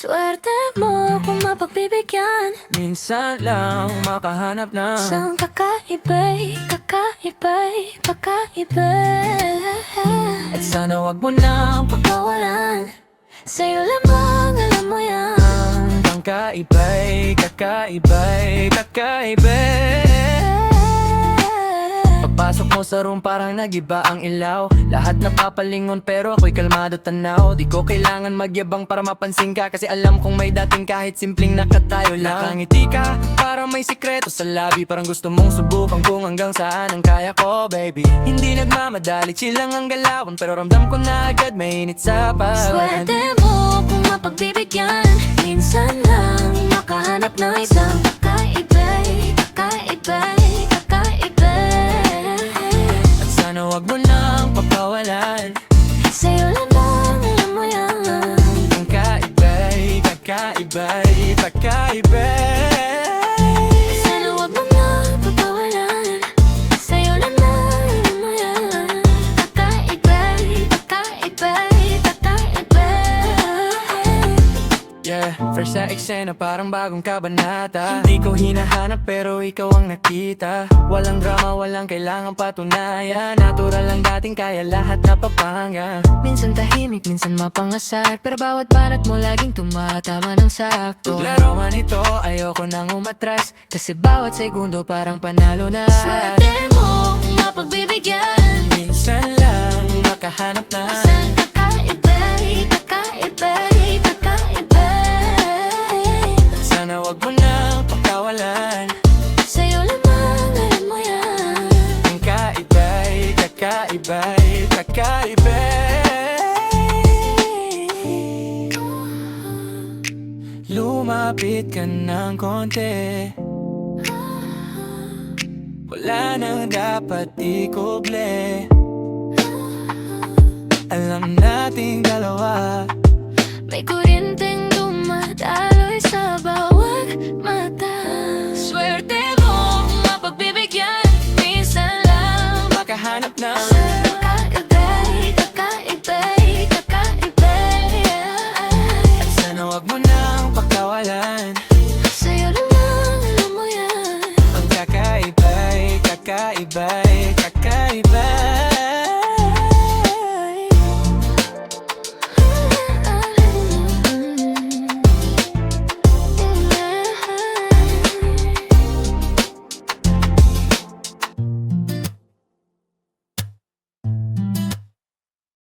Swerte mo kung mapagbibigyan. Minsan lang makahanap ng Isang kakaiba'y kakaiba. At sana wag mo nang Pagkawalan, sa'yo lamang alam mo yan. Ang kaiba'y kakaiba. Pagpasok mo sa room parang nagiba ang ilaw. Lahat napapalingon pero ako'y kalmado tanaw. Di ko kailangan magyabang para mapansin ka, kasi alam kong may dating kahit simpleng nakatayo lang. Nakangiti ka parang may sikreto sa labi, parang gusto mong subukan kung hanggang saan ang kaya ko, baby. Hindi nagmamadali, chill lang ang galawan, pero ramdam ko na agad mainit sa pagod. Swerte mo kung mapagbibigyan. Minsan lang makahanap ng isang kakaiba'y kakaiba. At sana wag mo nang pagkawalan. Sa'yo lamang alam mo yan. Ang kaiba'y kakaiba. Sana wag mo na pagkawalan. Sa'yo lamang alam mo yan. Kakaiba. Yeah, first sa eksena parang bagong kabanata. Hindi ko hinahanap pero ikaw ang nakita. Walang drama, walang kailangang patunayan. Natural lang dating kaya lahat napapanga. Minsan tahimik, minsan mapangasar, pero bawat banat mo laging tumatama ng sakto. Laro man ito, ayoko nang umatras, Kasi bawat segundo parang panalo na. Swerte mo kung mapagbibigyan. minsan lang makahanap na Isang kakaiba'y kakaiba. sana wag mo nang pagkawalan. Sa'yo lamang alam mo yan. Ang kaiba'y kakaiba. Lumapit ka ng konti, wala nang dapat ikuble. Alam nating dalawa